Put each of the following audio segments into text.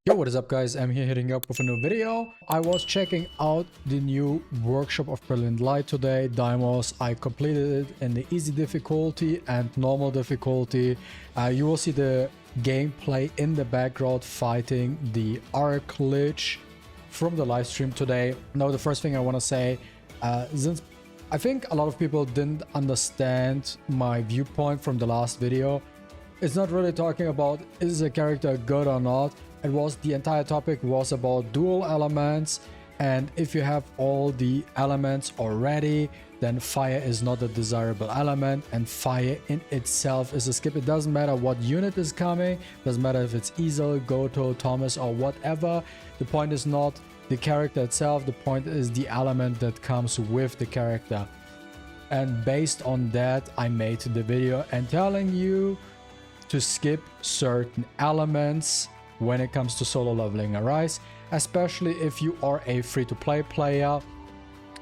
Yo, what is up guys, I'm here hitting up with a new video. I was checking out the new workshop of Brilliant Light today, Deimos. I completed it in the easy difficulty and normal difficulty. You will see the gameplay in the background fighting the Arc Lich from the live stream today. Now the first thing I want to say, since I think a lot of people didn't understand my viewpoint from the last video, it's not really talking about is a character good or not. It was the entire topic was about dual elements, and if you have all the elements already, then fire is not a desirable element, and fire in itself is a skip. It doesn't matter what unit is coming, doesn't matter if it's Easel, Goto, Thomas or whatever. The point is not the character itself, the point is the element that comes with the character. And based on that, I made the video and telling you to skip certain elements when it comes to solo leveling Arise, especially if you are a free-to-play player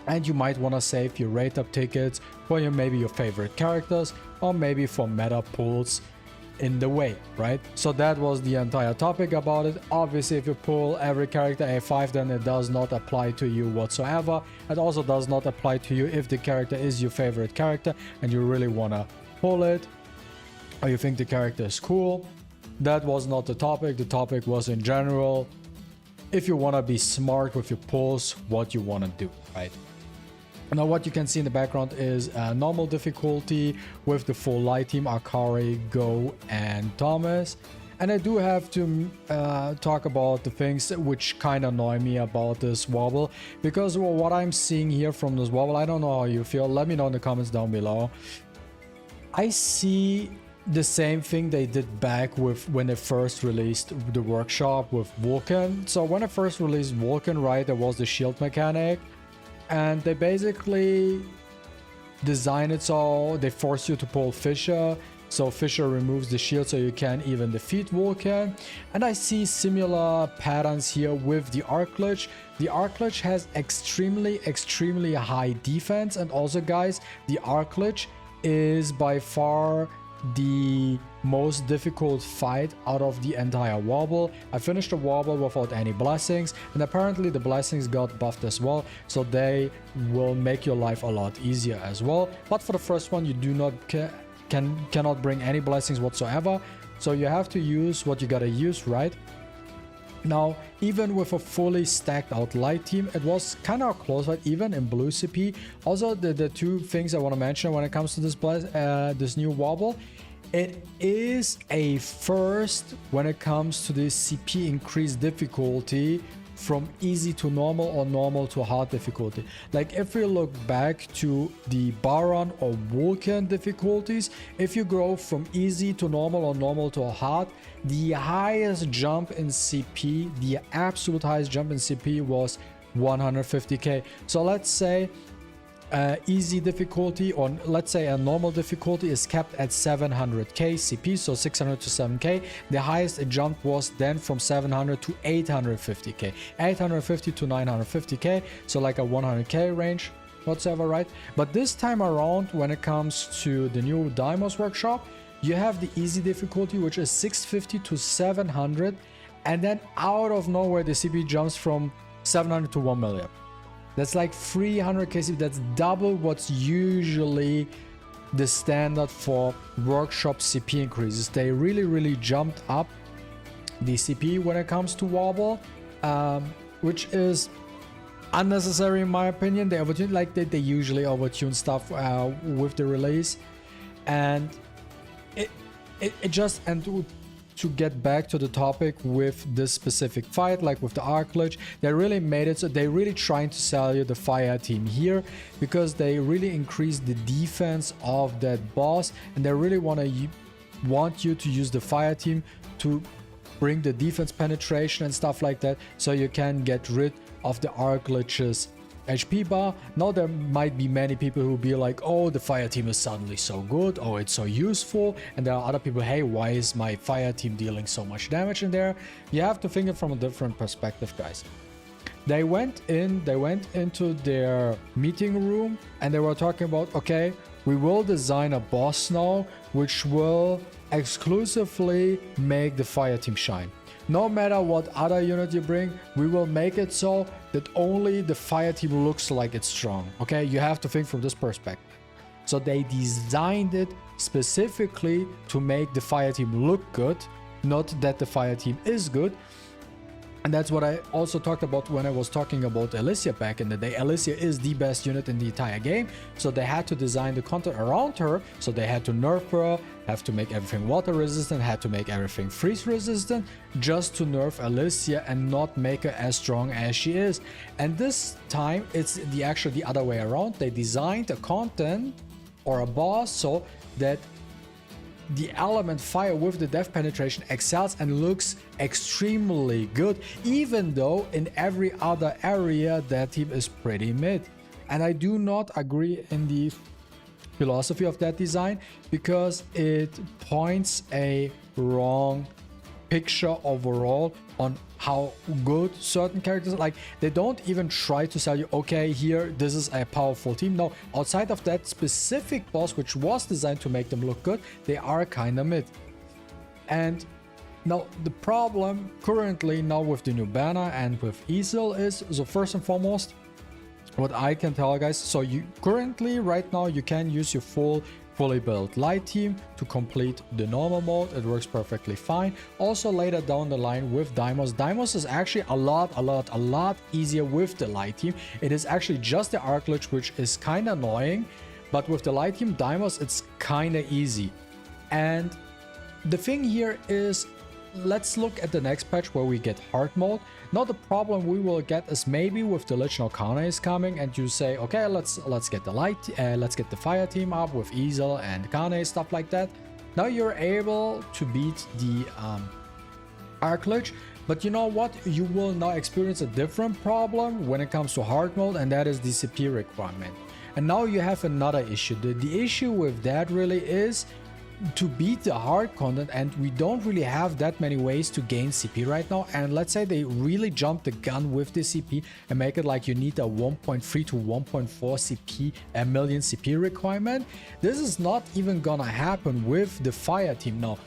and you might want to save your rate up tickets for maybe your favorite characters or maybe for meta pools in the way, right? So that was the entire topic about it. Obviously, if you pull every character A5, then it does not apply to you whatsoever. It also does not apply to you if the character is your favorite character and you really want to pull it, or you think the character is cool. That was not the topic. The topic was in general, if you want to be smart with your pulls, what you want to do, right? Now what you can see in the background is normal difficulty with the full light team, Akari, Go and Thomas. And I do have to talk about the things which kind of annoy me about this wobble, because what I'm seeing here from this wobble, I don't know how you feel, let me know in the comments down below. I see the same thing they did back with when they first released the workshop with Vulcan. So when I first released Vulcan, right, there was the shield mechanic, and they basically designed it so they force you to pull Fissure, so Fissure removes the shield so you can't even defeat Vulcan. And I see similar patterns here with the Arc Lich. The Arc Lich has extremely high defense, and also guys, the Arc Lich is by far the most difficult fight out of the entire wobble. I finished the wobble without any blessings, and apparently the blessings got buffed as well, so they will make your life a lot easier as well. But for the first one, you do not cannot bring any blessings whatsoever, so you have to use what you gotta use, right? Now, even with a fully stacked out light team, it was kind of close, right? Even in blue CP. Also, the two things I want to mention when it comes to this new wobble, it is a first when it comes to the CP increased difficulty from easy to normal or normal to hard difficulty. Like if we look back to the Baron or Vulcan difficulties, if you go from easy to normal or normal to hard, the highest jump in CP, the absolute highest jump in CP was 150k. So let's say easy difficulty, or let's say a normal difficulty, is kept at 700k CP, so 600 to 7k. The highest it jumped was then from 700 to 850k, 850 to 950k, so like a 100k range whatsoever, right? But this time around, when it comes to the new Deimos workshop, you have the easy difficulty, which is 650 to 700, and then out of nowhere the CP jumps from 700 to 1 million. That's like 300k CP. That's double what's usually the standard for workshop CP increases. They really jumped up the CP when it comes to wobble, which is unnecessary in my opinion. They overtune, like they usually overtune stuff with the release, and it just, and to get back to the topic with this specific fight, like with the Arc Lich, they really made it so they're really trying to sell you the fire team here, because they really increased the defense of that boss, and they really want you to use the fire team to bring the defense penetration and stuff like that, so you can get rid of the Arc Lich's HP bar. Now there might be many people who be like, oh, the fire team is suddenly so good, oh, it's so useful, and there are other people, hey, why is my fire team dealing so much damage in there? You have to think it from a different perspective, guys. They went into their meeting room and they were talking about, okay, we will design a boss now which will exclusively make the fire team shine. no matter what other unit you bring, we will make it so that only the fire team looks like it's strong. Okay, you have to think from this perspective. So they designed it specifically to make the fire team look good, not that the fire team is good. And that's what I also talked about when I was talking about Alicia back in the day. Alicia is the best unit in the entire game, so they had to design the content around her. So they had to nerf her, have to make everything water resistant, had to make everything freeze resistant, just to nerf Alicia and not make her as strong as she is. And this time it's actually the other way around. They designed a content or a boss so that the element fire with the depth penetration excels and looks extremely good, even though in every other area that team is pretty mid. And I do not agree in the philosophy of that design, because it points a wrong picture overall on how good certain characters are. Like, they don't even try to sell you, okay, here, this is a powerful team. No, outside of that specific boss, which was designed to make them look good, they are kind of mid. And now the problem currently now with the new banner and with Easel is, so first and foremost, what I can tell, guys, so you currently right now you can use your fully built light team to complete the normal mode. It works perfectly fine. Also later down the line with Deimos is actually a lot easier with the light team. It is actually just the arc glitch which is kind of annoying, but with the light team Deimos it's kind of easy. And the thing here is, let's look at the next patch where we get hard mode. Now the problem we will get is maybe with the Lich Arcana is coming and you say, okay, let's get the let's get the fire team up with Easel and Kane, stuff like that. Now you're able to beat the arc glitch, but you know what? You will now experience a different problem when it comes to hard mode, and that is the CP requirement. And now you have another issue. The issue with that really is to beat the hard content, and we don't really have that many ways to gain CP right now. And let's say they really jump the gun with the CP and make it like you need a 1.3 to 1.4 CP, a million CP requirement. This is not even gonna happen with the fire team now.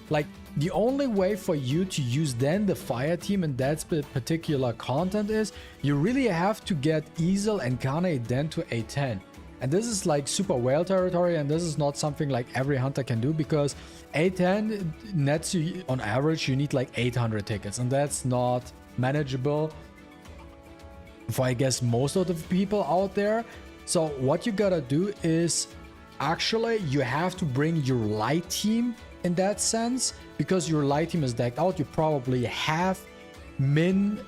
Like, the only way for you to use then the fire team in that particular content is you really have to get Easel and Kane then to A10. And this is like super whale territory, and this is not something like every hunter can do, because A10 nets you on average you need like 800 tickets, and that's not manageable for, I guess, most of the people out there. So what you gotta do is actually you have to bring your light team in that sense, because your light team is decked out. You probably have Min,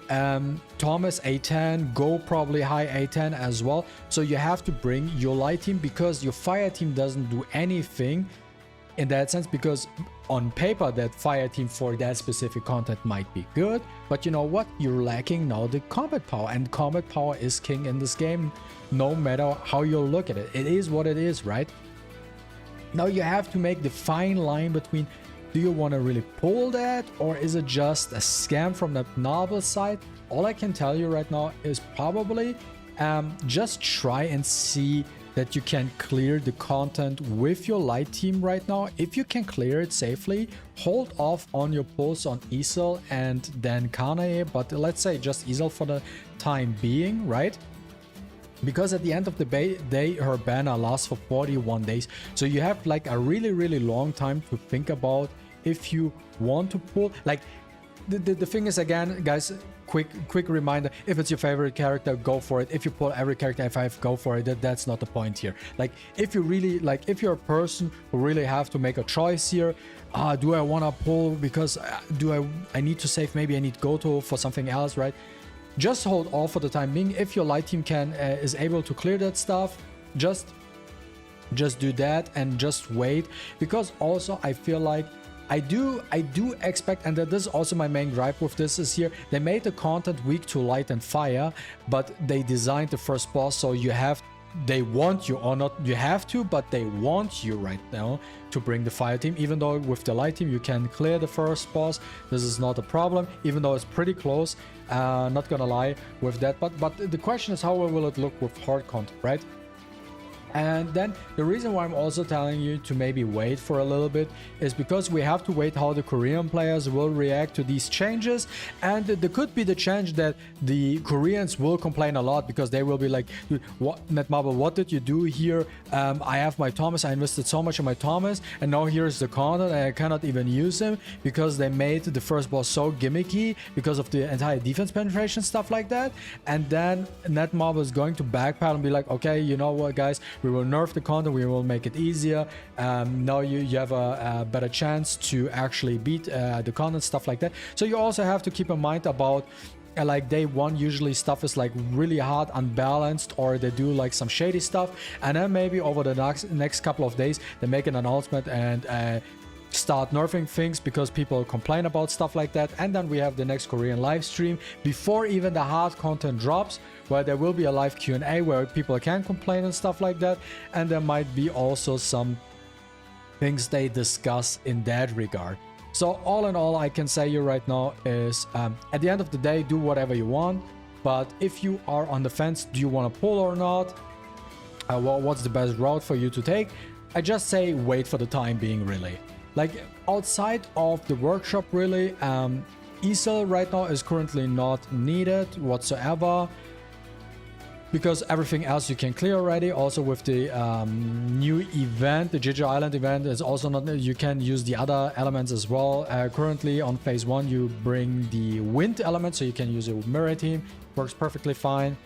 Thomas A10, Go probably high A10 as well. So you have to bring your light team, because your fire team doesn't do anything in that sense, because on paper that fire team for that specific content might be good, but you know what, you're lacking now the combat power, and combat power is king in this game no matter how you look at it. It is what it is, right? Now you have to make the fine line between, do you want to really pull that, or is it just a scam from the Netmarble side? All I can tell you right now is probably just try and see that you can clear the content with your light team right now. If you can clear it safely, hold off on your pulls on Easel and then Kane, but let's say just Easel for the time being, right? Because at the end of the day, her banner lasts for 41 days. So you have like a really long time to think about if you want to pull. Like, the thing is, again, guys, quick reminder, if it's your favorite character, go for it. If you pull every character F5, go for it. That's not the point here. Like, if you really, like, if you're a person who really have to make a choice here, do I want to pull because I need to save, maybe I need Goto for something else, right? Just hold off for the time being. If your light team is able to clear that stuff, just do that and just wait. Because also I feel like I do expect, and that this is also my main gripe with this is here, they made the content weak to light and fire, but they designed the first boss so they want you, or not you have to, but they want you right now to bring the fire team. Even though with the light team you can clear the first boss, this is not a problem, even though it's pretty close, not gonna lie with that. But the question is, how will it look with hard content, right? And then the reason why I'm also telling you to maybe wait for a little bit is because we have to wait how the Korean players will react to these changes. And there could be the change that the Koreans will complain a lot, because they will be like, dude, what, Netmarble, what did you do here? I have my Thomas, I invested so much in my Thomas, and now here's the content and I cannot even use him because they made the first boss so gimmicky because of the entire defense penetration, stuff like that. And then Netmarble is going to backpedal and be like, okay, you know what, guys, we will nerf the content, we will make it easier. Now you have a better chance to actually beat the content, stuff like that. So you also have to keep in mind about like day one, usually stuff is like really hard, unbalanced, or they do like some shady stuff, and then maybe over the next couple of days they make an announcement and start nerfing things because people complain about stuff like that. And then we have the next Korean live stream before even the hard content drops, where there will be a live Q&A where people can complain and stuff like that. And there might be also some things they discuss in that regard. So all in all, I can say you right now is at the end of the day, do whatever you want. But if you are on the fence, do you want to pull or not? What's the best route for you to take? I just say wait for the time being, really. Like outside of the workshop, really, ESL right now is currently not needed whatsoever, because everything else you can clear already. Also with the new event, the Jeju Island event, is also not, you can use the other elements as well. Currently on phase 1 you bring the wind element, so you can use a mirror team, works perfectly fine.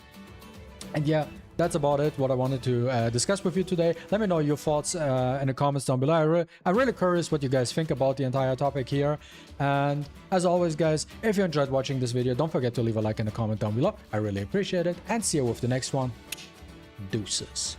And yeah, that's about it, what I wanted to discuss with you today. Let me know your thoughts in the comments down below. I'm really curious what you guys think about the entire topic here. And as always, guys, if you enjoyed watching this video, don't forget to leave a like and a comment down below. I really appreciate it. And see you with the next one. Deuces.